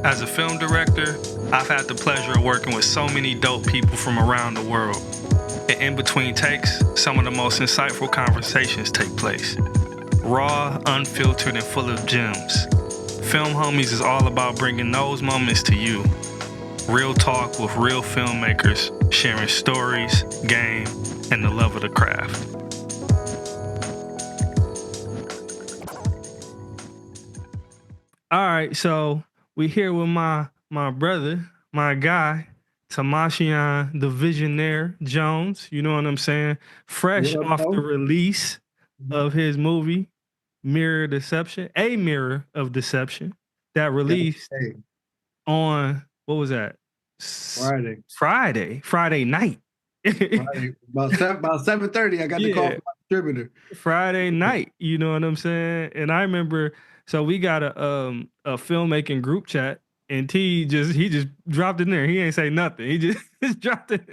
As a film director, I've had the pleasure of working with so many dope people from around the world. And in between takes, some of the most insightful conversations take place. Raw, unfiltered, and full of gems. Film Homies is all about bringing those moments to you. Real talk with real filmmakers, sharing stories, game, and the love of the craft. All right, so we here with my brother, my guy, Timashion, the Visionaire Jones. You know what I'm saying? Fresh What up, off the bro? release of his movie, Mirror Deception, A Mirror of Deception, that released Hey, on, what was that? Friday. Friday night. Friday. About 7:30, I got the call Yeah, from my distributor. Friday night. You know what I'm saying? And I remember, so we got a filmmaking group chat, and he just dropped in there. He ain't say nothing. He just dropped it.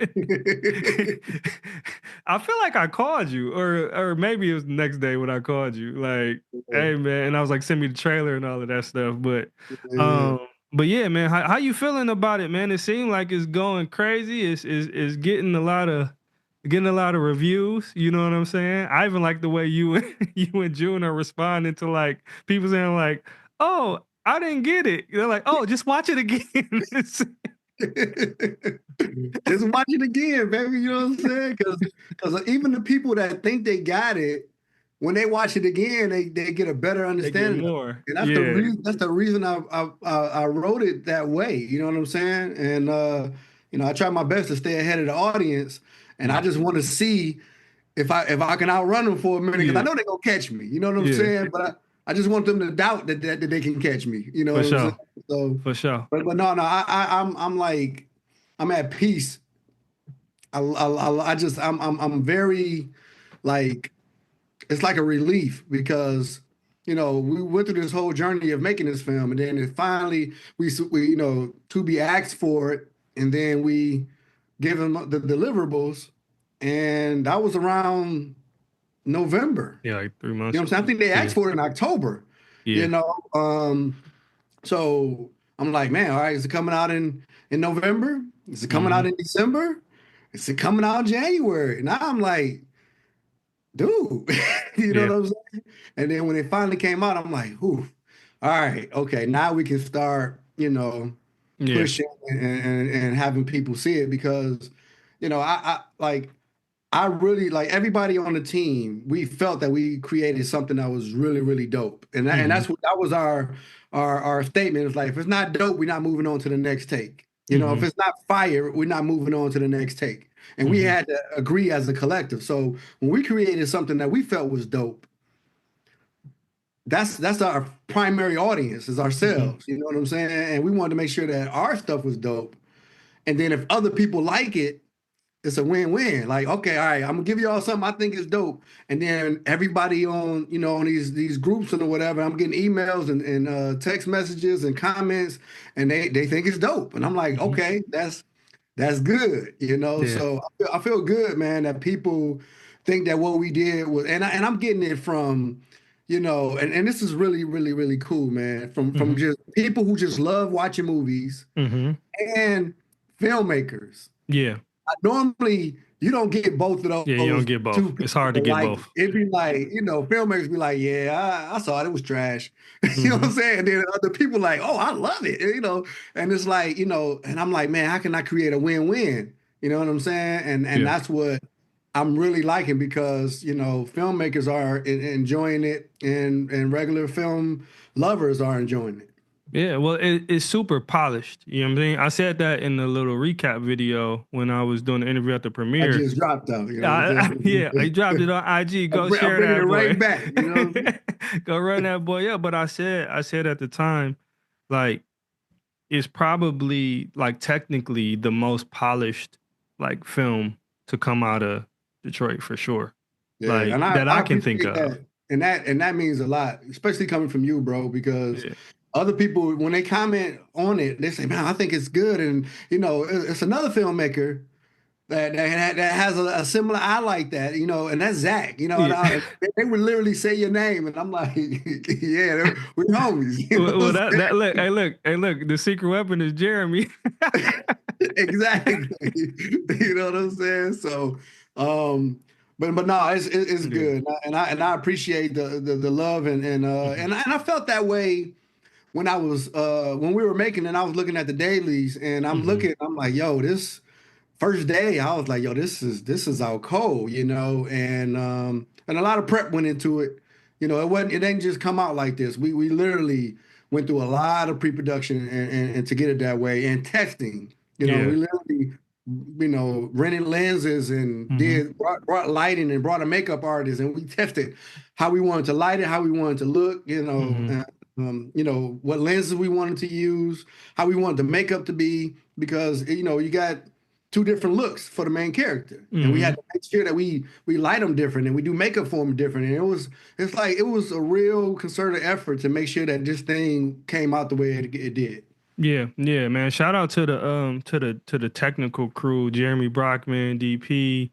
I feel like I called you, or maybe it was the next day when I called you. Like, hey man, and I was like, send me the trailer and all of that stuff. Yeah. But yeah, man, how you feeling about it, man? It seemed like it's going crazy. It's getting a lot of reviews. You know what I'm saying? I even like the way you and you and June are responding to like people saying like, "Oh, I didn't get it." They're like, "Oh, just watch it again." Just watch it again, baby. You know what I'm saying? Because even the people that think they got it, when they watch it again, they get a better They get understanding of it. more. And Yeah. that's the reason I wrote it that way. You know what I'm saying? And I try my best to stay ahead of the audience, and I Yeah. just want to see if I can outrun them for a minute, because I Yeah. know they're gonna catch me. You know what I'm Yeah. saying? But I just want them to doubt that they can catch me. You know For what I'm saying? sure. So, For sure. but no, I'm like, I'm at peace. I'm very, like, it's like a relief, because we went through this whole journey of making this film, and then it finally we Tubi asked for it, and then we give them the deliverables, and that was around November. Yeah, like 3 months You know what I'm saying? I ago. think they Yeah. asked for it in October. You Yeah. know, so I'm like, man, all right, is it coming out in November? Is it coming out in December? Is it coming out in January? And I'm like, dude, you know Yeah. what I'm saying? And then when it finally came out, I'm like, whew, all right, okay, now we can start, Yeah. pushing and having people see it, because, I like, I really, like, everybody on the team, we felt that we created something that was really, really dope. And Mhm. that was our statement. It's like, if it's not dope, we're not moving on to the next take. If Mhm. it's not fire, we're not moving on to the next take. And we Mhm. had to agree as a collective. So when we created something that we felt was dope, that's our primary audience, is Mhm. ourselves. You know what I'm saying? And we wanted to make sure that our stuff was dope. And then if other people like it, it's a win-win. Like, okay, all right, I'm gonna give y'all something I think is dope, and then everybody on on these groups and whatever, I'm getting emails and text messages and comments, and they think it's dope, and I'm like, Mhm. okay, that's good. Yeah. So I feel good, man, that people think that what we did was, and I'm getting it from, and this is really, really, really cool, man, from Mhm. just people who just love watching movies, Mhm. and filmmakers. Yeah. Normally, you don't get both of Yeah, you don't those get both. two It's people hard to to get like it. both. It'd be like, filmmakers be like, yeah, I saw it, it was trash. You know what I'm Mhm. saying? And then other people like, oh, I love it. And it's like, and I'm like, man, how can I create a win-win? You know what I'm saying? And Yeah. that's what I'm really liking, because, filmmakers are enjoying it, and regular film lovers are enjoying it. Yeah, well, it's super polished. You know what I'm saying? I said that in the little recap video when I was doing the interview at the I premiere. just dropped out, you know what I'm Yeah, I saying? dropped it on IG. Go I'm share bringing it that right boy. back, you know what I'm saying? Go run that boy. Yeah, but I said at the time, like, it's probably like technically the most polished like film to come out of Detroit for sure. Yeah, Like and that I I can think appreciate of. that, and that means a lot, especially coming from you, bro. Because Yeah. other people, when they comment on it, they say, "Man, I think it's good," and it's another filmmaker that has a similar eye like that, and that's Zach, and Yeah. they would literally say your name, and I'm like, yeah, we're homies, Well, what that look, hey, look. The secret weapon is Jeremy. I'm saying? Exactly. You know what I'm saying? So, but no, it's Yeah. good, and I appreciate the love Mhm. and I felt that way when we were making it. I was looking at the dailies, and Mhm. I'm like, yo, this first day, I was like, yo, this is out cold, and a lot of prep went into it. It didn't just come out like this. We literally went through a lot of pre-production and to get it that way, and testing. We Yeah. literally, rented lenses and Mhm. brought lighting and brought a makeup artist, and we tested how we wanted to light it, how we wanted to look, Mhm. what lenses we wanted to use, how we wanted the makeup to be, because you got two different looks for the main character, and we had Mhm. to make sure that we light them different and we do makeup for them different. And it was a real concerted effort to make sure that this thing came out the way it did. Yeah, yeah, man. Shout out to the technical crew, Jeremy Brockman, DP,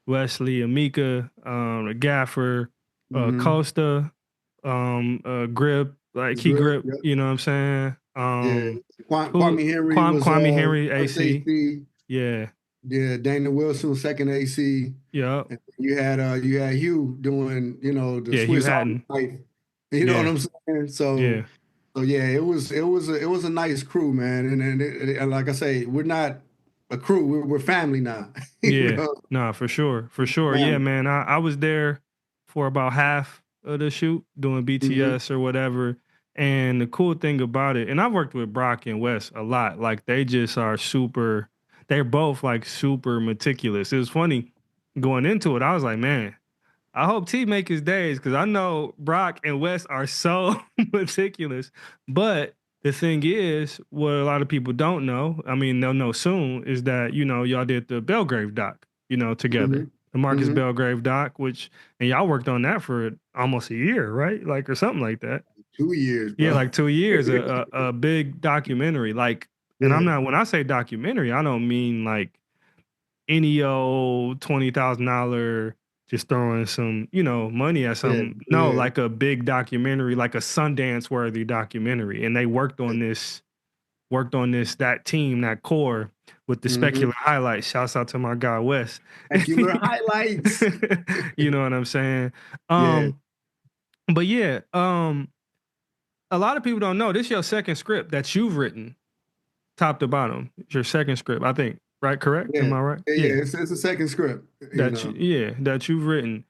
Wesley, Amika, the gaffer, Hmm. Costa, Grip, like he Grip, grip, yep, you know what I'm saying? yeah. Who Kwame Henry was Kwame Henry first AC. AC. Yeah. Yeah, Dana Wilson was second AC. Yeah. And you had Hugh doing the Yeah, Hugh Swiss Army Hatton. knife. You know what Yeah. I'm saying? So. Yeah. So yeah, it was a nice crew, man, and like I say, we're not a crew, we're family now. you Yeah. know, Nah, for sure. For sure. Yeah, family. man. I was there for about half of the shoot doing Hmm. BTS or whatever. And the cool thing about it, and I've worked with Brock and Wes a lot. Like they just are super, they're both like super meticulous. It was funny going into it. I was like, man, I hope T make his days because I know Brock and Wes are so meticulous. But the thing is, what a lot of people don't know, I mean, they'll know soon, is that, y'all did the Belgrave doc, together. Hmm. The Marcus Hmm. Belgrave doc, and y'all worked on that for almost a year, right? Like, or something like that. 2 years, Yeah, bro. like 2 years, a big documentary. Like, and Yeah, when I say documentary, I don't mean like any old $20,000 just throwing some, money at yeah, some. No, yeah, like a big documentary, like a Sundance worthy documentary. And they that team, that core with the hmm. specular highlights. Shouts out to my guy Wes. Specular highlights. You know what I'm saying? Yeah, Um, but yeah, a lot of people don't know this is your second script that you've written, top to bottom. It's your second script, I think. Right? Correct? yeah, Am I right? yeah, yeah. Yeah. It's a second script, That you've written.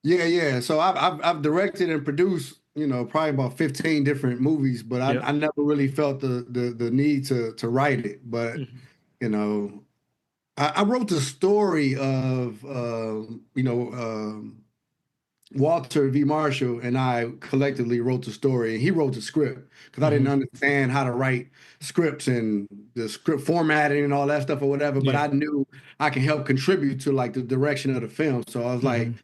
Yeah, yeah. So I've directed and produced, probably about 15 different movies, but I, Yep. I never really felt the need to write it. But Mhm. you know, I wrote the story of Walter V. Marshall and I collectively wrote the story, and he wrote the script because I didn't Mhm. understand how to write scripts and the script formatting and all that stuff or whatever. But Yeah. I knew I can help contribute to like the direction of the film. So I was like, Mhm.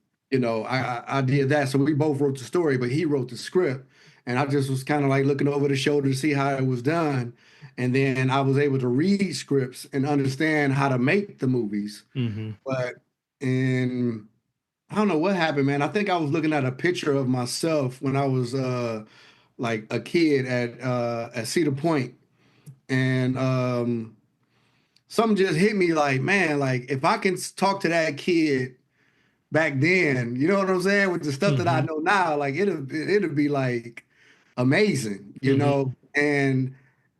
I did that. So we both wrote the story, but he wrote the script, and I just was kind of like looking over the shoulder to see how it was done. And then I was able to read scripts and understand how to make the movies. Mhm. But in I don't know what happened, man. I think I was looking at a picture of myself when I was like a kid at Cedar Point, and something just hit me like, man, like if I can talk to that kid back then, you know what I'm saying, with the stuff that I Mhm. know now, like it'd be like amazing, Mhm.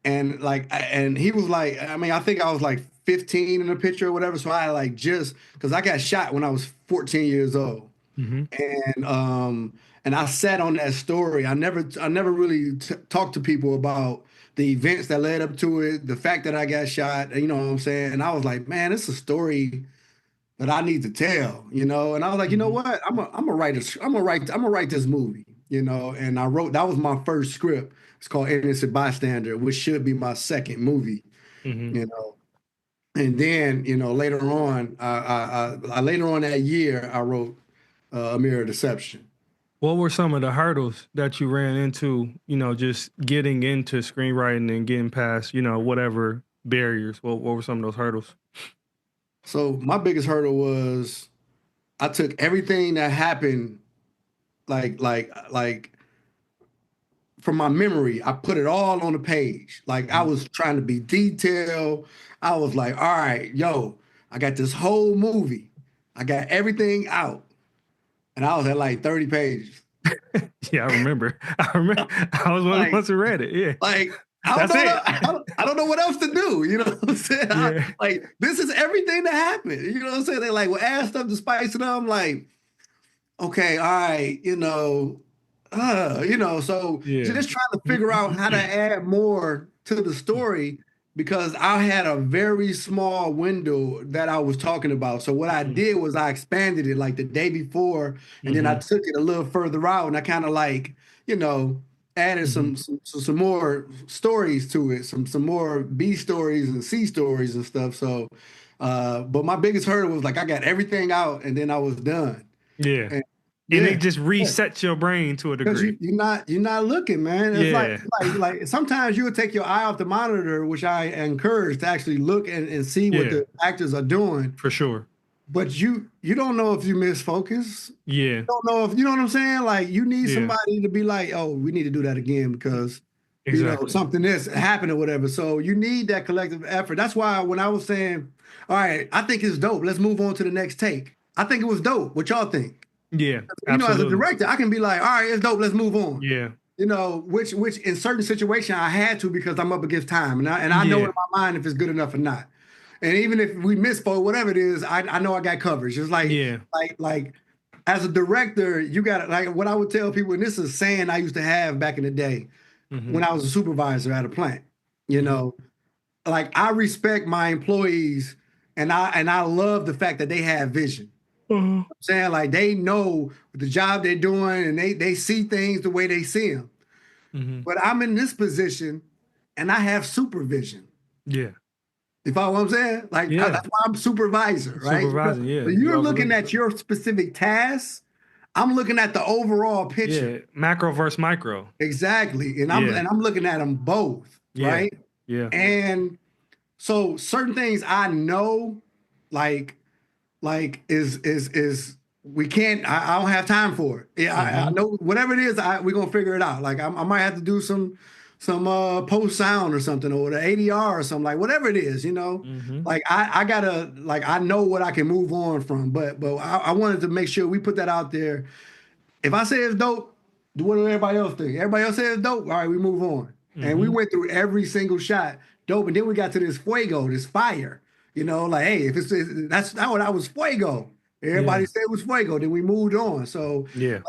and he was like, I mean, I think I was like 15 in the picture or whatever, so I like just because I got shot when I was 14 years old. Mhm. And I sat on that story. I never really talked to people about the events that led up to it, the fact that I got shot, you know what I'm saying? And I was like, man, it's a story that I need to tell, And I was like, you know Mhm. what? I'm gonna write this movie, And I wrote that was my first script. It's called Innocent Bystander, which should be my second movie, Mhm. you know. And then, later on, later on that year, I wrote A Mirror of Deception. What were some of the hurdles that you ran into, just getting into screenwriting and getting past, whatever barriers? What were some of those hurdles? So my biggest hurdle was I took everything that happened, like from my memory. I put it all on the page. Like I was trying to be detailed. I was like, all right, yo, I got this whole movie. I got everything out, and I was at like 30 pages. Yeah, I remember. I was one of the Like, ones who read it. Yeah. like I don't That's know. it. I don't know what else to do. You know what I'm saying? Yeah. Like this is everything that happened. You know what I'm saying? They like will add stuff to spice it up. I'm like, okay, all right, so Yeah. just trying to figure out how to add more to the story because I had a very small window that I was talking about. So what I did was I expanded it like the day before, and then I took it a little further out, and I kind of like, added some more stories to it, some more B stories and C stories and stuff. So, but my biggest hurdle was like I got everything out, and then I was done. Yeah. And And it yeah, just resets your brain to a because degree. you're not looking, man. It's like Yeah. like sometimes you would take your eye off the monitor, which I encourage to actually look and see what Yeah. the actors are doing. For sure. But you don't know if you miss focus. Yeah. Don't know if you know what I'm saying. Like you need Yeah. somebody to be like, oh, we need to do that again because Exactly. something that's happened or whatever. So you need that collective effort. That's why when I was saying, all right, I think it's dope. Let's move on to the next take. I think it was dope. What y'all think? Yeah. As a Absolutely. director, I can be like, all right, it's dope. Let's move on. Yeah. Which in certain situations I had to because I'm up against time, and I know Yeah. in my mind if it's good enough or not. And even if we misspoke, whatever it is, I know I got coverage. It's Yeah. like as a director, you got like what I would tell people, and this is a saying I used to have back in the day when I was a supervisor at a plant. You know, like I respect my employees, and I love the fact that they have vision. Uh-huh. I'm saying like they know the job they're doing, and they see things the way they see them. But I'm in this position, and I have supervision. Yeah. You follow what I'm saying? Like Yeah. that's why I'm supervisor, right? Supervising. Yeah. So You you're looking overlook. at your specific tasks. I'm looking at the overall picture. Yeah. Macro versus micro. Exactly. And Yeah. I'm looking at them both, Yeah. right? Yeah. And so certain things I know, like is we can't. I don't have time for it. Yeah, I know whatever it is. We're gonna figure it out. Like I might have to do some post sound or something or the ADR or something like whatever it is. Like I gotta like I know what I can move on from. But I wanted to make sure we put that out there. If I say it's dope, what do everybody else think? Everybody else says it's dope. All right, we move on. And we went through every single shot, dope. And then we got to this fuego, this fire. Like hey, if that's not what I was fuego. Everybody Yeah. said it was fuego. Then we moved on. So Yeah.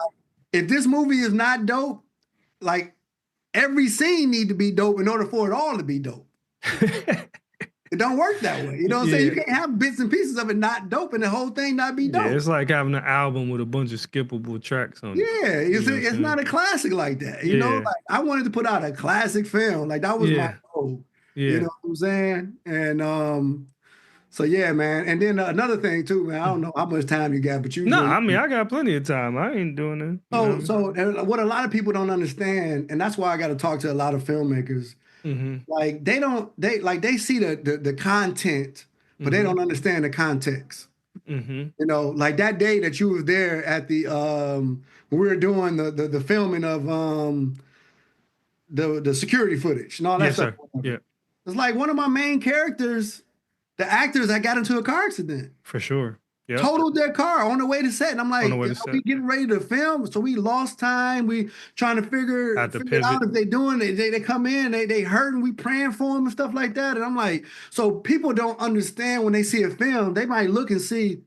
if this movie is not dope, like every scene need to be dope in order for it all to be dope. It don't work that way. You know what I'm saying? You Yeah. can't have bits and pieces of it not dope and the whole thing not be Yeah. dope. It's like having an album with a bunch of skippable tracks on it. Yeah, You know what I'm it's saying? not a classic like that. Yeah. Like I wanted to put out a classic film. Like that was my Yeah. goal. You Yeah. know what I'm saying? And so yeah, man. And then another thing too, man. I don't know how much time you got, but No, I mean I got plenty of time. I ain't doing it. You know what and what a lot of people don't understand, and that's why I got to talk to a lot of filmmakers. I mean? Like they see the content, but they don't understand the context. Like that day that you was there at the when we were doing the filming of the security footage and all that Yes, stuff. sir. Yeah, It's like one of my main characters, the actors that got into a car accident, for sure. Yep. totaled their car on the way to set. And I'm On the like, way to we set. getting ready to film, so we lost time. We trying to figure Had to it out pivot. if they doing it. They come in, they hurt, and we praying for them and stuff like that. And I'm like, so people don't understand when they see a film, they might look and see,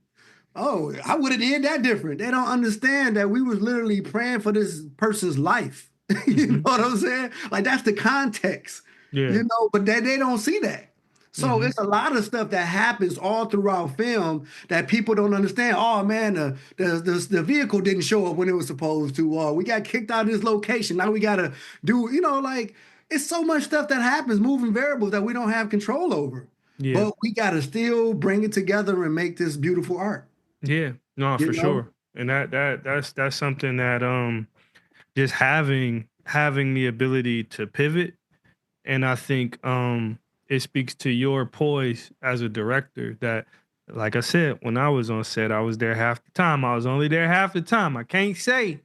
oh, I would have did that different. They don't understand that we was literally praying for this person's life. You know what I'm saying? Like that's the context. Yeah. But they don't see that. So it's a lot of stuff that happens all throughout film that people don't understand. Oh man, the vehicle didn't show up when it was supposed to. Or we got kicked out of this location. Now we gotta do, like it's so much stuff that happens, moving variables that we don't have control over. Yeah. But we gotta still bring it together and make this beautiful art. Yeah. No, You for know? sure. And that's something that just having the ability to pivot, and I think it speaks to your poise as a director that like I said, when I was on set, I was there half the time. I was only there half the time. I can't say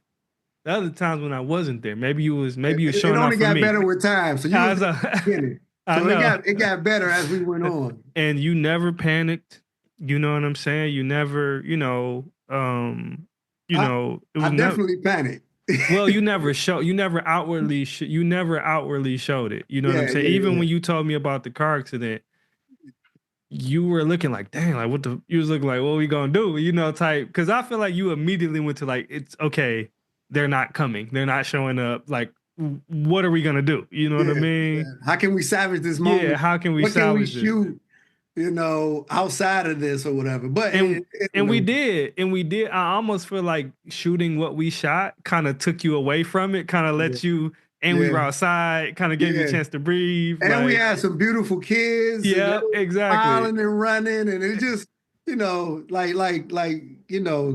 the other times when I wasn't there. Maybe you was It showing only up for got me. better with time. So you I was was, there at the beginning. I So it know. got better as we went on. And you never panicked. You know what I'm saying? You never, I it I was never. definitely panicked. Well, you never outwardly showed it. You know what I'm Yeah, saying? yeah, Even yeah. when you told me about the car accident, you were looking like, dang, like you was looking like, what we gonna do? Type. Because I feel like you immediately went to like, it's okay. They're not coming. They're not showing up. Like, what are we gonna do? You know what I Yeah, mean? yeah. How can we salvage this Yeah. moment? How can we What can we salvage this? shoot, outside of this or whatever? But And we did, I almost feel like shooting what we shot kind of took you away from it, kind of yeah, let you, and we were yeah, outside, kind of gave you a yeah. chance to breathe. And we Like, had some beautiful kids, and they yeah, were exactly. smiling and running, and it just,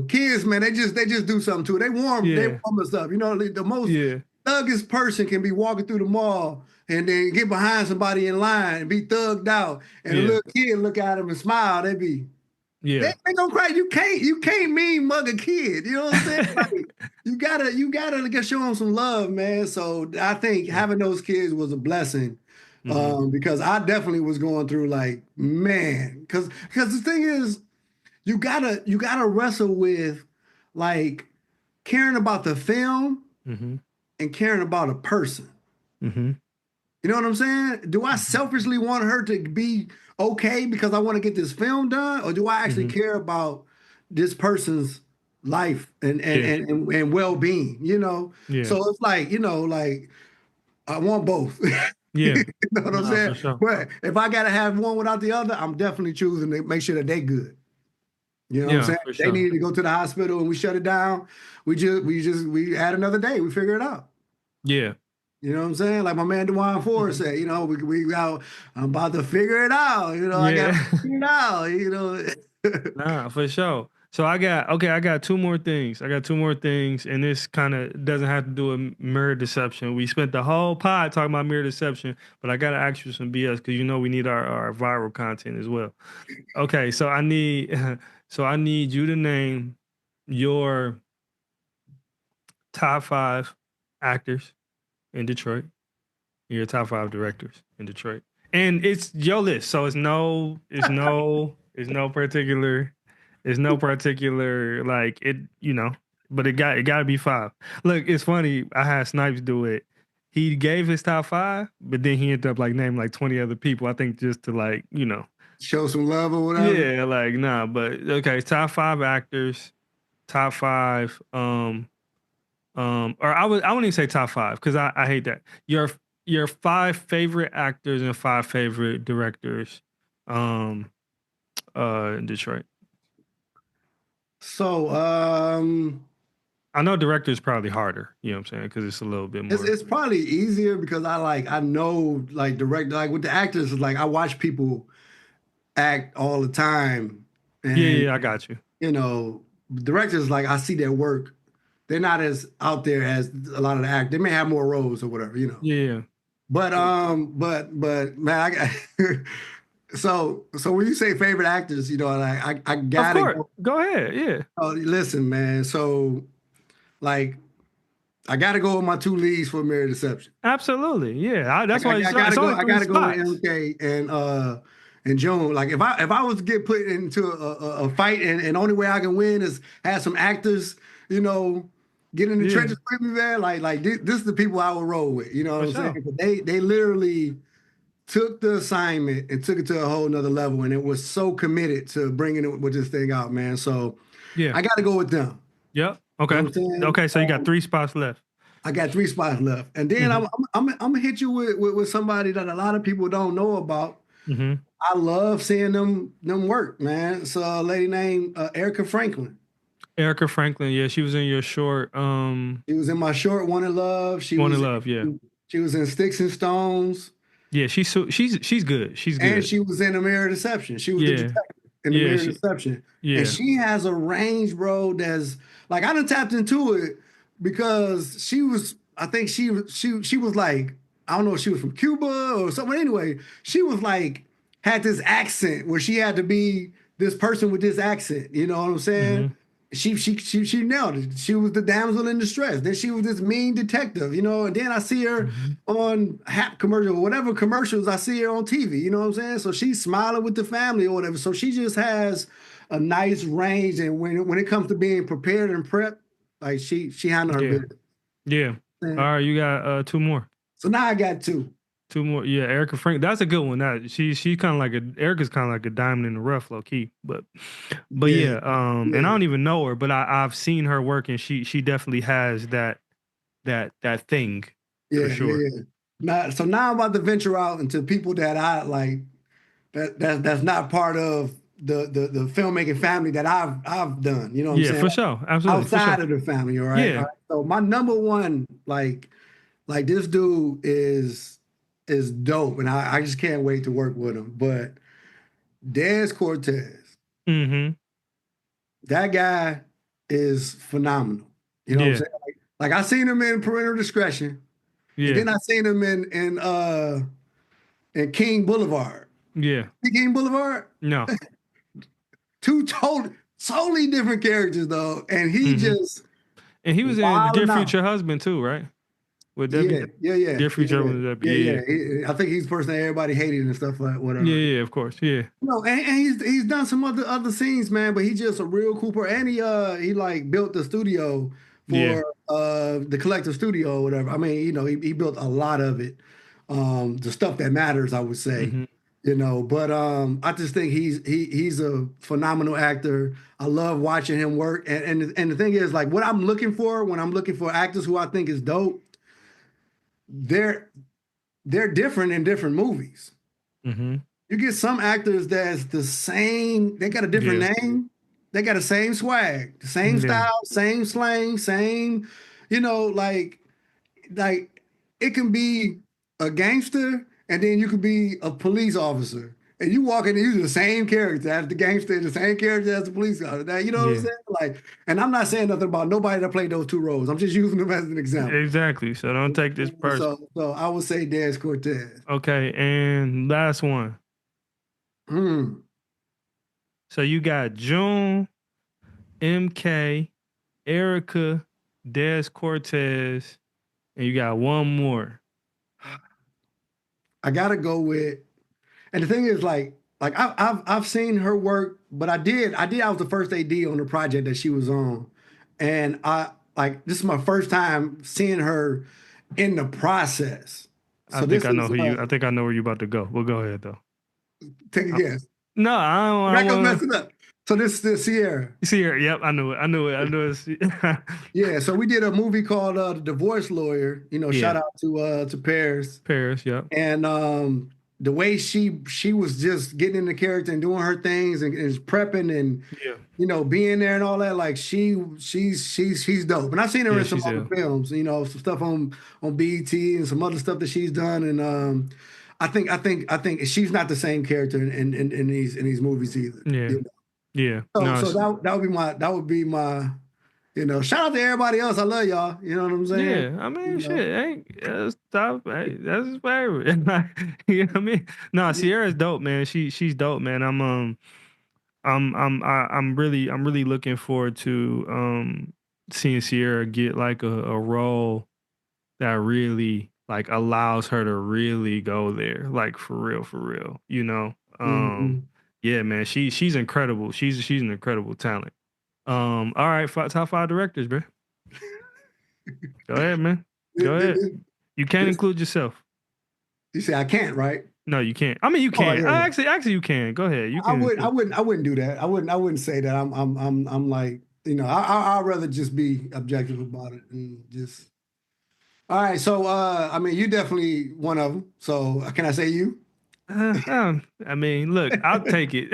kids, man, they just do something to it. They Yeah, warm us up. The most yeah, thuggest person can be walking through the mall and then get behind somebody in line and be thugged out, and a yeah, little kid look at them and smile. yeah. They gonna cry. You can't mean mug a kid. You know what I'm saying? Like you gotta show them some love, man. So I think Yeah. having those kids was a blessing. Mm-hmm. Because I definitely was going through like, man, because the thing is, you gotta wrestle with like caring about the film Mm-hmm. and caring about a person. Mm-hmm. You know what I'm saying? Do I Mm-hmm. selfishly want her to be okay because I want to get this film done, or do I actually Mm-hmm. care about this person's life Yeah, and well-being? yeah, So it's like, like I want both. yeah. You know what I'm Nah, saying? for sure. But if I gotta have one without the other, I'm definitely choosing to make sure that they good. You know what I'm Yeah, saying? for They sure. needed to go to the hospital and we shut it down. We add another day. We figure it out. Yeah, You know what I'm saying? Like my man Dewan Forrest said, we out, I'm about to figure it out. I got to yeah. figure it out. Nah, for sure. So I got two more things. And this kind of doesn't have to do with mirror deception. We spent the whole pod talking about mirror deception, but I gotta ask you some BS because we need our viral content as well. Okay, so I need I need you to name your top five actors in Detroit, your top five directors in Detroit. And it's your list. So it's no particular like it, but it gotta be five. Look, it's funny. I had Snipes do it. He gave his top five, but then he ended up like naming like 20 other people. I think just to like, Show some love or whatever. yeah, like nah, but okay, top five actors, top five, or I wouldn't even say top five because I hate that. Your five favorite actors and five favorite directors, um, in Detroit. So I know director is probably harder. You know what I'm saying? Because it's a little bit it's more. it's probably easier because I know like direct like with the actors, it's like I watch people act all the time. Yeah, And yeah, I got you. directors, like I see their work. They're not as out there as a lot of the actors. They may have more roles or whatever. Yeah, But man, so when you say favorite actors, like I of gotta course. go. Go ahead. Yeah, Oh, listen, man. So like I gotta go with my two leads for Married Deception. absolutely. Yeah, I, that's why I, I it's gotta go. only I three gotta go with spots. MK and Joan. Like if I was to get put into a fight and only way I can win is have some actors, get in the Yeah, trenches with me, man. Like this is the people I would roll with. You know what for I'm saying? sure. They literally took the assignment and took it to a whole nother level, and it was so committed to bringing it with this thing out, man. So Yeah. I got to go with them. Yep. You know Okay. what I'm saying? Okay. So you got three spots left. I got three spots left, and then Mm-hmm. I'm gonna hit you with somebody that a lot of people don't know about. Mm-hmm. I love seeing them work, man. It's a lady named Erica Franklin. Erica Franklin. Yeah, she was in your short. She was in my short One in Love. She One in was Love. Yeah. she was in Sticks and Stones, Yeah. She's good. She's and good. she was in The Mirror Deception. She was the Yeah. detective in The Yeah. Mirror Deception, and Yeah. she has a range, bro. That's like I done tapped into it because she was. I think she was like I don't know if she was from Cuba or something. Anyway, she was like had this accent where she had to be this person with this accent. You know what I'm saying? Mm-hmm. She nailed it. She was the damsel in distress. Then she was this mean detective, you know. And then I see her Mm-hmm. on Hap commercial, whatever commercials I see her on TV. You know what I'm saying? So she's smiling with the family or whatever. So she just has a nice range. And when it comes to being prepared and prepped, like she handled her Yeah. business. Yeah. All right, you got two more. So now I got two. Two more. Yeah, Erica Frank. That's a good one. That she kind of like Erica's kind of like a diamond in the rough, low key. But Yeah, yeah, and I yeah, don't even know her, but I've seen her work, and she definitely has that thing for yeah, sure. yeah. Now I'm about to venture out into people that I like that's not part of the filmmaking family that I've done. You know what I'm Yeah, saying? for sure. Absolutely, for Outside sure. of the family, all right? All Yeah. right. So my number one, like this dude is dope, and I just can't wait to work with him. But Des Cortez, Mm-hmm. that guy is phenomenal. You know what I'm Yeah. saying? Like I seen him in Parental Discretion, and Yeah. then I seen him in King Boulevard. Yeah. King Boulevard, No. two totally different characters though, and he Mm-hmm. just And he was in Dear wilding out. Future Husband too, right? Would that be Yeah, yeah, yeah, Dear yeah, Future Husband? Would that be? yeah, Yeah. yeah. I think he's the person that everybody hated and stuff like Yeah. whatever. Yeah. Of course. Yeah. No, and he's done some other scenes, man. But he's just a real cool person, and he like built the studio Yeah. for the collective studio or whatever. I mean, you know, he built a lot of it, the stuff that matters, I would say. Mm-hmm. You know, but I just think he's a phenomenal actor. I love watching him work, and the thing is, like, what I'm looking for when I'm looking for actors who I think is dope, they're they're different in different movies. Mm-hmm. You get some actors that's the same, they got a different Yeah. name, they got the same swag, the same Yeah. style, same slang, same, you know, like it can be a gangster and then you could be a police officer. And you walk in and you're the same character as the gangster, the same character as the police officer. Now, you know what I'm Yeah. saying? Like, and I'm not saying nothing about nobody that played those two roles. I'm just using them as an example. Exactly. So don't take this personal. So I would say Des Cortez. Okay, and last one. Hmm. So you got June, MK, Erica, Des Cortez, and you got one more. I gotta go with, and the thing is, like I've seen her work, but I was the first AD on the project that she was on, and I like this is my first time seeing her in the process. I So think this I know is who you. I think I know where you're about to go. Well, go ahead though. take a Uh, guess. No, I don't. I'm I not gonna want mess it up. So this is the Sierra. to see her. Yep, I knew it. I knew it. I knew it. Yeah, so we did a movie called The Divorce Lawyer. You know, Yeah, shout out to Paris. Paris. Yep. And the way she was just getting into character and doing her things and prepping and Yeah. you know being there and all that, like she's dope. And I've seen her Yeah, in some she's other ill. films, you know, some stuff on BET and some other stuff that she's done. And I think she's not the same character in these movies either. Yeah. You know? Yeah. So No. so that would be my you know, shout out to everybody else. I love y'all. You know what I'm saying? Yeah, I You mean, know, shit, ain't stop. Hey, that's his favorite. You know what I mean? No, Sierra's dope, man. She's dope, man. I'm really looking forward to seeing Sierra get like a role that really like allows her to really go there, like for real, for real. You know? mhm. Yeah, man. She's incredible. She's an incredible talent. All right, top five directors, bro. Go ahead, man. Go ahead. You can't This, include yourself. you say I can't, right? No, you can't. I mean, you Oh can. yeah, yeah. Actually, you can. Go ahead. You I can would, I include. wouldn't, I wouldn't do that. I wouldn't say that. I'm like, you know, I'd rather just be objective about it and just. All right, so I mean, you definitely one of them. So can I say you? I mean, look, I'll take it.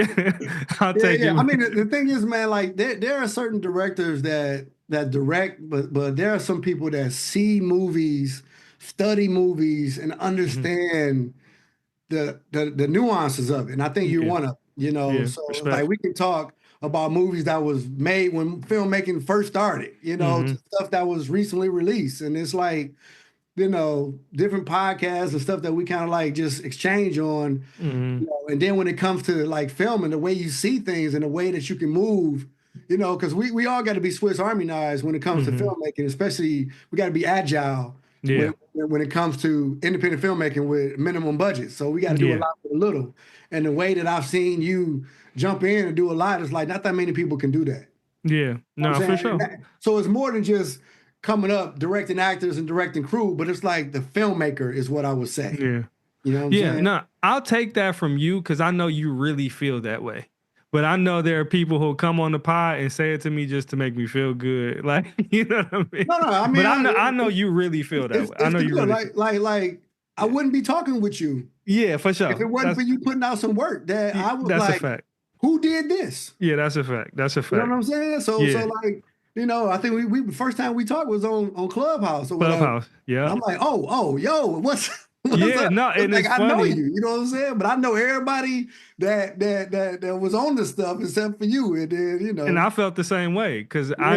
I'll Yeah, take yeah. it. I mean, the thing is, man, like there are certain directors that direct, but there are some people that see movies, study movies, and Mhm. understand the nuances of it. And I think you're Yeah, one of them, you know. yeah, So like respect. we can talk about movies that was made when filmmaking first started, you know, to Hmm. stuff that was recently released. And it's like different podcasts and stuff that we kind of like just exchange on. And then when it comes to like filming, the way you see things and the way that you can move, because we all got to be Swiss Army knives when it comes to filmmaking, especially we got to be agile when it comes to independent filmmaking with minimum budget. So we got to do a lot with a little. And the way that I've seen you jump in and do a lot is like not that many people can do that. Yeah, no, for sure. So it's more than just coming up, directing actors and directing crew, but it's like the filmmaker is what I would say. Yeah. You know what I'm saying? No, I'll take that from you because I know you really feel that way. But I know there are people who come on the pod and say it to me just to make me feel good. Like, you know what I mean? No, I mean, but I know you really feel that way. I know you really like I wouldn't be talking with you. Yeah, for sure. If it wasn't for you putting out some work, that I would That's a fact. Who did this? Yeah, that's a fact. That's a fact. You know what I'm saying? So like, I think we first time we talked was on Clubhouse or whatever. Clubhouse, yeah. I'm like, yo, what's yeah, up? no, and like, it's funny. I know you know what I'm saying? But I know everybody that was on this stuff except for you. And then, And I felt the same way because I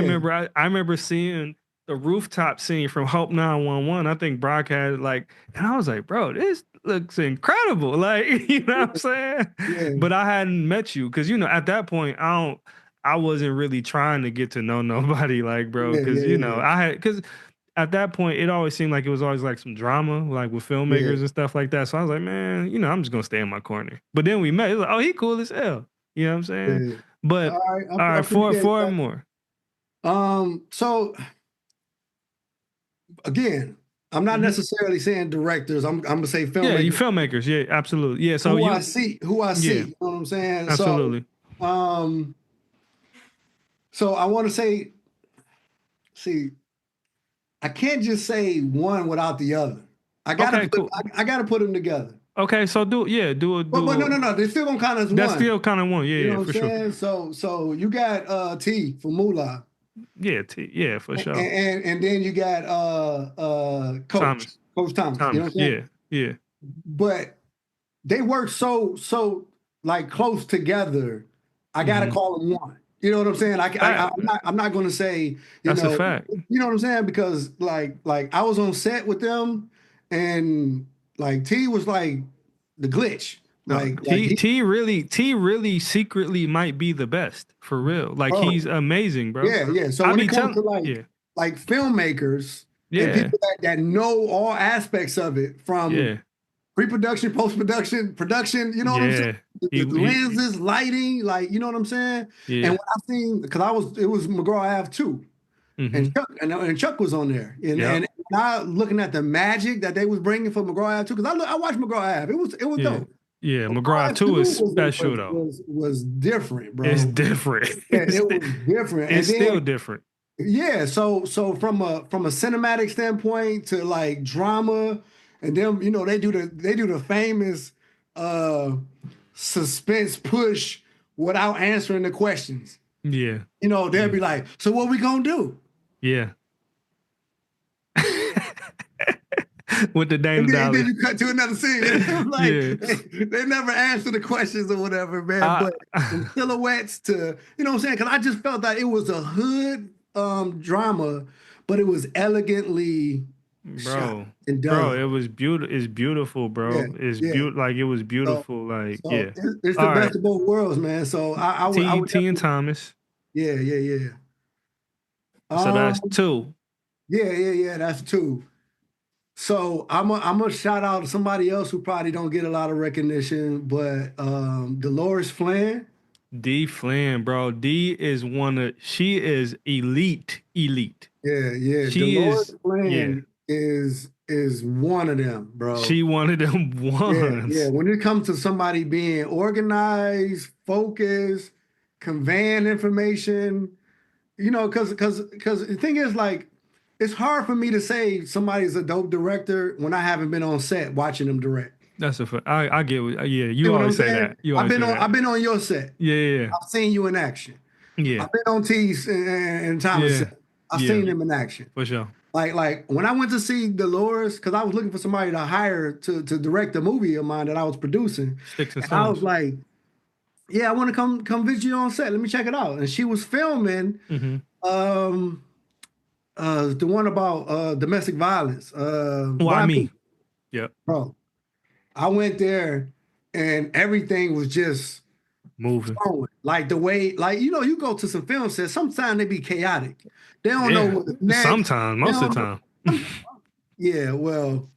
remember seeing the rooftop scene from Hope 911. I think Brock had and I was like, bro, this looks incredible. Like, you know what I'm saying? Yeah. But I hadn't met you because, at that point, I wasn't really trying to get to know nobody, like, bro, because, because at that point, it always seemed like it was always like some drama, like with filmmakers and stuff like that. So I was like, man, I'm just going to stay in my corner. But then we met. It was like, oh, he cool as hell. You know what I'm saying? Yeah. But all right, four more. So again, I'm not necessarily saying directors. I'm gonna say filmmakers. Yeah, you filmmakers. Yeah, absolutely. Yeah. So who I see. You know what I'm saying? Absolutely. So I want to say, I can't just say one without the other. I gotta put them together. Okay, so do it. But no, they're still gonna count as one. That's still kind of one. Yeah, you know for sure. So you got T for Moolah. Yeah, for sure. And then you got Coach Thomas. You know what I'm saying? Yeah. But they work so like close together. I gotta call them one. You know what I'm saying? I'm not going to say that's a fact. You know what I'm saying? Because like I was on set with them, and like T was like the glitch. T really secretly might be the best for real. Like he's amazing, bro. Yeah. So when it comes to like filmmakers and people that know all aspects of it from pre-production, post-production, production, you know what I'm saying? The lenses, lighting, like, you know what I'm saying? Yeah. And when I seen, because it was McGraw Ave 2. And Chuck was on there. And I looking at the magic that they was bringing for McGraw Ave 2, because I watched McGraw Ave. It was dope. Yeah, McGraw Ave 2 is special though. Was different, bro. It's different. It was different. It's still different. Yeah, so from a cinematic standpoint to like drama, and then they do the famous suspense push without answering the questions. Yeah. They'll be like, so what we gonna do? Yeah. With the Dana Dolly. Then you cut to another scene. They never answer the questions or whatever, man. But from silhouettes to, you know what I'm saying? Because I just felt that it was a hood drama, but it was elegantly shot and done. Bro, it was beautiful. It's beautiful, bro. It's beautiful. Like, it was beautiful. It's the best of both worlds, man. So I would T and Thomas. Yeah. So that's 2. Yeah. That's 2. So I'm a shout out to somebody else who probably don't get a lot of recognition, but Dolores Flynn. D Flynn, bro. D is she is elite. Yeah. Dolores Flynn is one of them, bro. She one of them ones. Yeah. When it comes to somebody being organized, focused, conveying information, because the thing is, like, it's hard for me to say somebody's a dope director when I haven't been on set watching them direct. That's a fact. I get what. Yeah, you always say that. I've been on your set. Yeah. I've seen you in action. Yeah. I've been on T's and Thomas set. I've seen them in action. For sure. Like when I went to see Dolores, because I was looking for somebody to hire to direct a movie of mine that I was producing. And I was like, yeah, I want to come visit you on set. Let me check it out. And she was filming The one about domestic violence. Why Why me? me, Yep. bro? I went there and everything was just Moving. flowing. Like the way, like you go to some film sets, sometimes they be chaotic. They don't know Yeah. what's next. Sometimes, They most of don't the know. time. Yeah, well,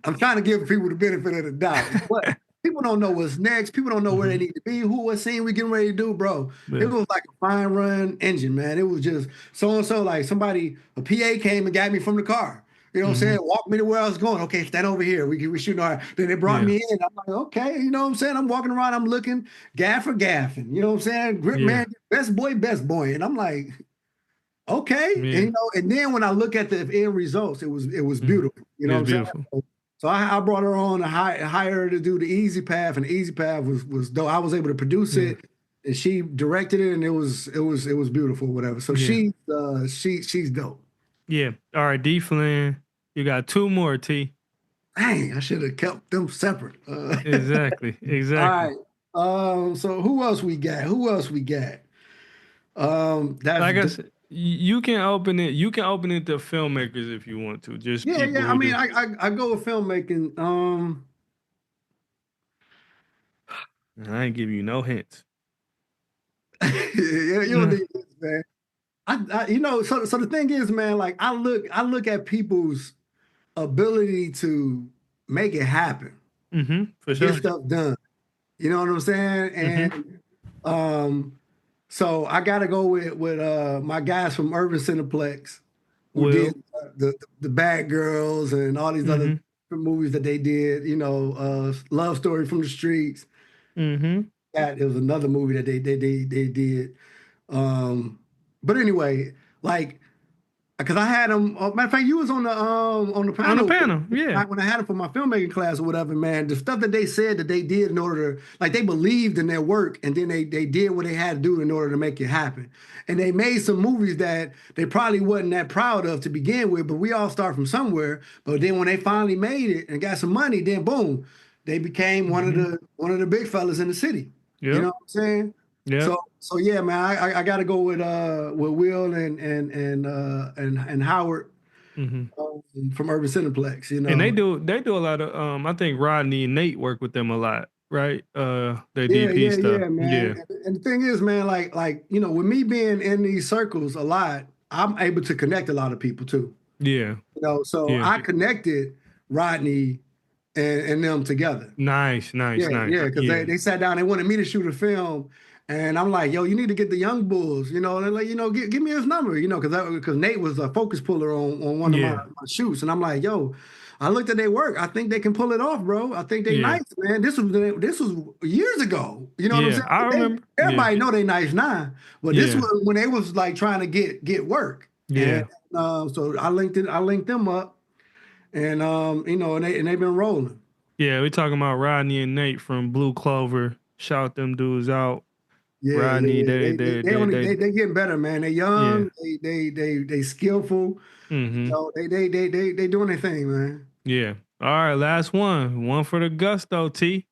I'm trying to give people the benefit of the doubt, but people don't know what's next. People don't know where they Mhm. need to be. What scene we getting ready to do, bro? It Yeah. was like a fine run engine, man. It was just so and so. Like somebody, a PA came and got me from the car. You know what I'm saying? Mhm. Walked me to where I was going. Okay, stand over here. We shooting our. Then they brought Yeah. me in. I'm like, okay, you know what I'm saying? I'm walking around. I'm looking, gaffer gaffing. You know what I'm saying? Grip Yeah. man, best boy. And I'm like, okay. And Yeah. and then when I look at the end results, it was Mhm. beautiful. You know what It's I'm saying? beautiful. So I brought her on to hire her to do the easy path, and the easy path was dope. I was able to produce Yeah. it, and she directed it, and it was beautiful, whatever. So Yeah. she's dope. Yeah. All right, D Flynn. You got two more, T. Dang, I should have kept them separate. Exactly. All Exactly. right. So who else we got? Who else we got? That's Like I said, you can open it. You can open it to filmmakers if you want to. Just yeah, people yeah. I who mean, do. I go with filmmaking. I ain't give you no hints. Yeah, you don't Mm. need this, man. So the thing is, man, like I look at people's ability to make it happen, For get sure. stuff done. You know what I'm saying? Mm-hmm. And so I gotta go with my guys from Urban Cineplex who did Will. the Bad Girls and all these other Mm-hmm. movies that they did. Love Story from the Streets. Mm-hmm. That it was another movie that they did. Um, but anyway, like because I had them. Matter of fact, you was on the On the panel panel. Yeah. when I had them for my filmmaking class or whatever. Man, the stuff that they said that they did in order to like they believed in their work and then they did what they had to do in order to make it happen. And they made some movies that they probably wasn't that proud of to begin with, but we all start from somewhere. But then when they finally made it and got some money, then boom, they became one of Mm-hmm. the big fellas in the city. You know Yep. what I'm saying? Yep. So yeah, man, I got to go with Will and Howard Mm-hmm. from Urban Cineplex. And they do a lot of I think Rodney and Nate work with them a lot, right? Their Yeah, DP yeah, stuff. yeah, man. Yeah. And the thing is, man, like with me being in these circles a lot, I'm able to connect a lot of people too. Yeah. So Yeah. I connected Rodney and them together. Nice, nice, Yeah, nice. yeah, because Yeah. they sat down, they wanted me to shoot a film, and I'm like, yo, you need to get the young bulls, and they're like, give me his number, because Nate was a focus puller on one of my, Yeah. my shoots, and I'm like, yo, I looked at their work, I think they can pull it off, bro. I think they Yeah. nice, man. This was years ago, you know what I'm Yeah. saying? I remember. Yeah. Everybody know they nice now, but this Yeah. was when they was like trying to get work, and Yeah. so I linked them up, and and they've been rolling. Yeah. We're talking about Rodney and Nate from Blue Clover. Shout them dudes out. Yeah, yeah, Rodney, yeah. they They they they they only they they getting better, man. They yeah. young. They skillful. Mm-hmm. They doing their thing, man. Yeah. All right, last one. One for the gusto, T.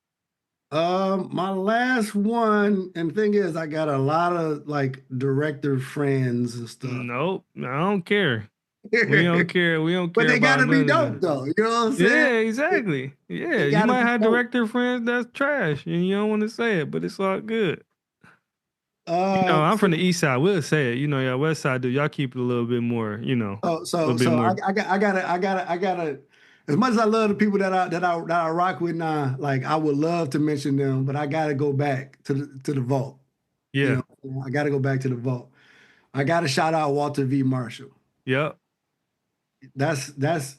My last one, and the thing is, I got a lot of like director friends and stuff, Nope. I don't care. We don't care. We don't but care they about gotta be none of dope that. though. You know what I'm saying? Yeah, They, exactly. Yeah. they You gotta might be have dope. director friends that's trash and you don't want to say it, but it's all good. I'm from So the east side. We'll say it. Y'all west side do. Y'all keep it a little bit more, so a little so bit so more. I gotta. As much as I love the people that I rock with now, like I would love to mention them, but I gotta go back to the vault. You Yeah. know, I got to go back to the vault. I got to shout out Walter V. Marshall. Yep. That's that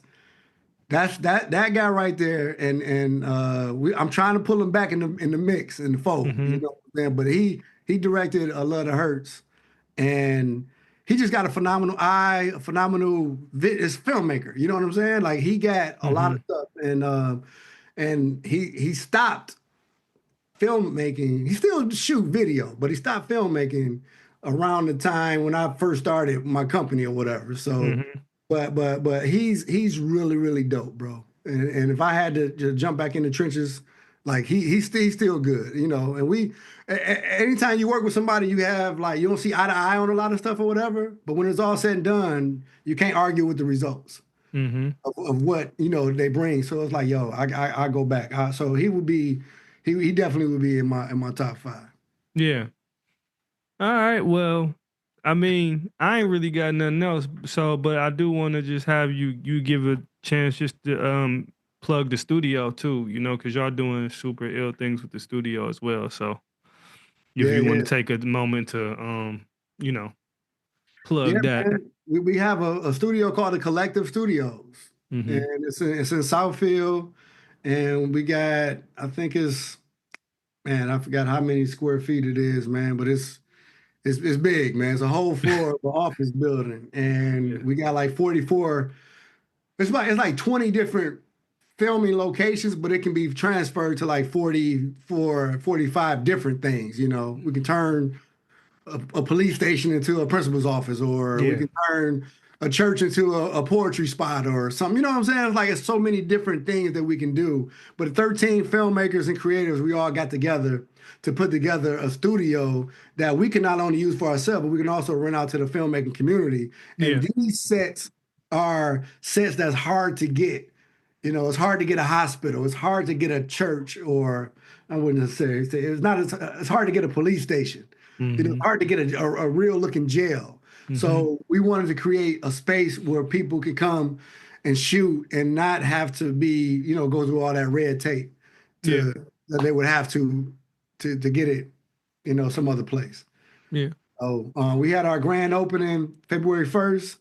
guy right there, and I'm trying to pull him back in the mix in the fold. You Mm-hmm. know what I'm saying? But he directed A Lot of Hurts, and he just got a phenomenal eye, a phenomenal is filmmaker. You know what I'm saying? Like he got a lot Mm-hmm. of stuff, and he stopped filmmaking. He still shoot video, but he stopped filmmaking around the time when I first started my company or whatever. So, Mm-hmm. but he's really really dope, bro. And if I had to jump back in the trenches, Like he's still good, you know. And anytime you work with somebody, you have like you don't see eye to eye on a lot of stuff or whatever. But when it's all said and done, you can't argue with the results Mm-hmm. of what they bring. So it's like, yo, I go back. So he would be, he definitely would be in my top five. Yeah. All right. Well, I mean, I ain't really got nothing else. So, but I do want to just have you give a chance just to plug the studio too. You know, because y'all doing super ill things with the studio as well. So, if Yeah, you want yeah, to take a moment to you know, yeah, plug that. man. We have a studio called the Collective Studios, Mm-hmm. and it's in Southfield, and we got I think it's man I forgot how many square feet it is, man, but it's big, man. It's a whole floor of an office building, Yeah. and we got like 44. It's like 20 different filming locations, but it can be transferred to like 44, 45 different things. You know, we can turn a police station into a principal's office, or we Yeah. can turn a church into a poetry spot or something. You know what I'm saying? It's like it's so many different things that we can do. But 13 filmmakers and creators, we all got together to put together a studio that we can not only use for ourselves, but we can also rent out to the filmmaking community. And Yeah. these sets are sets that's hard to get. You know, it's hard to get a hospital. It's hard to get a church, or I wouldn't say it's not. It's hard to get a police station. You know, Mm-hmm. it's hard to get a real looking jail. Mm-hmm. So we wanted to create a space where people could come and shoot and not have to be, go through all that red tape Yeah. that they would have to get it, some other place. Yeah. Oh, we had our grand opening February 1st,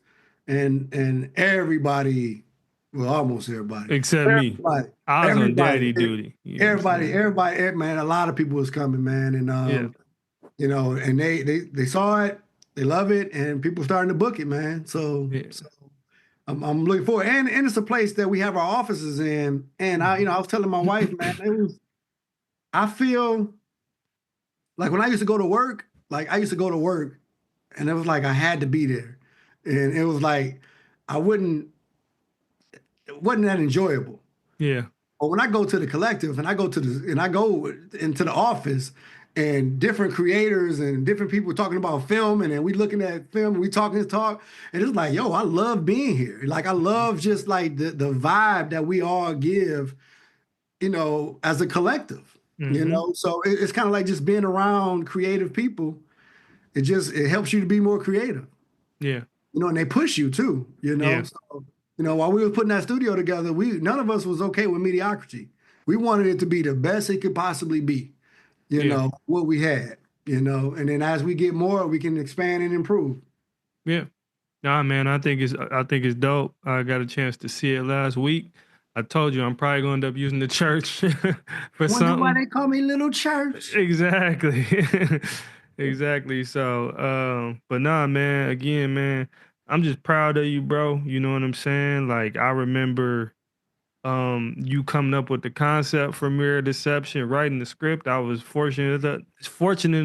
and everybody, well, almost everybody, Except me. everybody, I was on everybody, daddy duty. You know what I'm everybody, saying? everybody, man, a lot of people was coming, man, and Yeah. and they saw it, they love it, and people starting to book it, man. So, Yeah. so I'm looking forward, and it's a place that we have our offices in, and I was telling my wife, man, I feel like when I used to go to work, like I used to go to work, and it was like I had to be there, and it was like I wouldn't, it wasn't that enjoyable. Yeah. But when I go to the collective and I go into the office and different creators and different people talking about film and then we looking at film, we talking this talk, and it's like, yo, I love being here. Like I love just like the vibe that we all give, as a collective, Mm-hmm. So it's kind of like just being around creative people. It helps you to be more creative, Yeah. and they push you too, Yeah. So, while we were putting that studio together, none of us was okay with mediocrity. We wanted it to be the best it could possibly be, Yeah. what we had, and then as we get more, we can expand and improve. Yeah. Nah, man, I think it's dope. I got a chance to see it last week. I told you I'm probably gonna end up using the church for Wonder why something. they call me Little Church. Exactly. Exactly. So, but nah, man, again, man, I'm just proud of you, bro. You know what I'm saying? Like I remember you coming up with the concept for Mirror Deception, writing the script. I was fortunate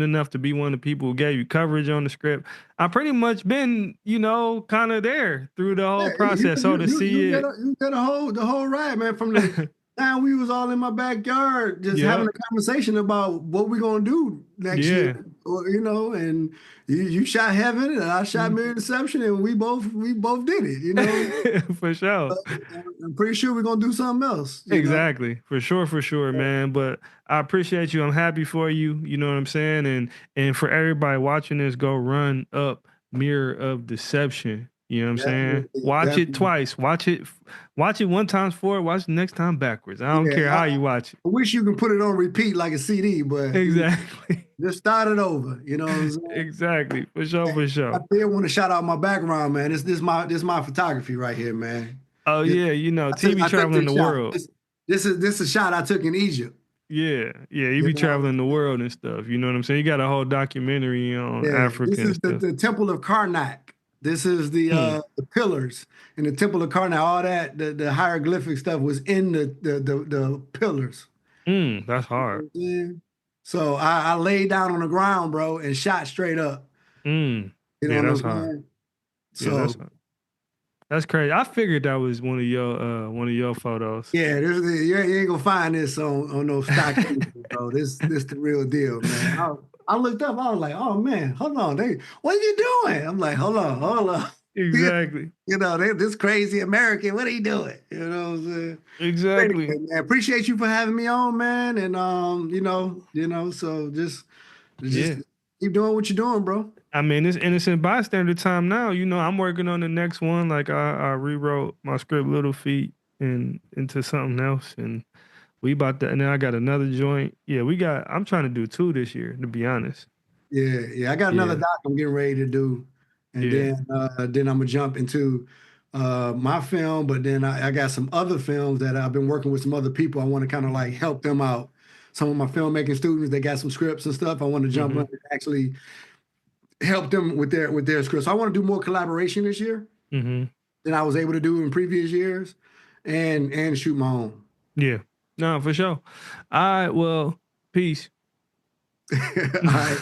enough to be one of the people who gave you coverage on the script. I pretty much been, kind of there through the Yeah, whole you process. So to see it, you get a whole ride, man. From the time we was all in my backyard, just having yep, a conversation about what we're gonna do next year, yeah, or, and you shot Heaven and I shot mm, Mirror Deception, and we both did it. for sure. I'm pretty sure we're gonna do something else. Exactly. For sure, man. But I appreciate you. I'm happy for you. You know what I'm saying? And for everybody watching this, go run up Mirror of Deception. You know what I'm saying? Definitely, Watch it definitely. twice. Watch it one time forward, watch it next time backwards. I don't Yeah, care how you watch it. I wish you can put it on repeat like a CD, but Exactly. just start it over. You know what I'm saying? Exactly. For sure, Hey, for I sure. did want to shout out my background, man. This my photography right here, man. Oh This, yeah, TV I took traveling this the shot. world. This is a shot I took in Egypt. Yeah, yeah, you You be know, traveling the world and stuff. You know what I'm saying? You got a whole documentary on yeah. Africa This and is the, stuff. the Temple of Karnak. This is the Mm, uh the pillars in the Temple of Karnak. All that the hieroglyphic stuff was in the pillars. that's You hard. know what I'm saying? So I laid down on the ground, bro, and shot straight up. Mm. You know Yeah, what I'm that's hard. saying? Yeah, that's So hard. That's crazy. I figured that was one of your photos. Yeah, you ain't gonna find this on no stock images, bro. This the real deal, man. I looked up, I was like, oh man, hold on, what are you doing? I'm like, hold on. Exactly. This crazy American, what are you doing? You know what I'm saying? Exactly. Anyway, man, appreciate you for having me on, man. And so just Yeah. keep doing what you're doing, bro. I mean, it's innocent bystander time now. I'm working on the next one. Like I rewrote my script Little Feet and into something else, and we about to. And then I got another joint. Yeah, I'm trying to do 2 this year, to be honest. Yeah. I got another Yeah, doc I'm getting ready to do, and yeah. then I'm gonna jump into my film. But then I got some other films that I've been working with some other people. I want to kind of like help them out. Some of my filmmaking students, they got some scripts and stuff. I want to jump in Mm-hmm. and actually help them with their scripts. So I want to do more collaboration this year Mm-hmm. than I was able to do in previous years, and shoot my own. Yeah. No, for sure. All right. Well, peace. All right.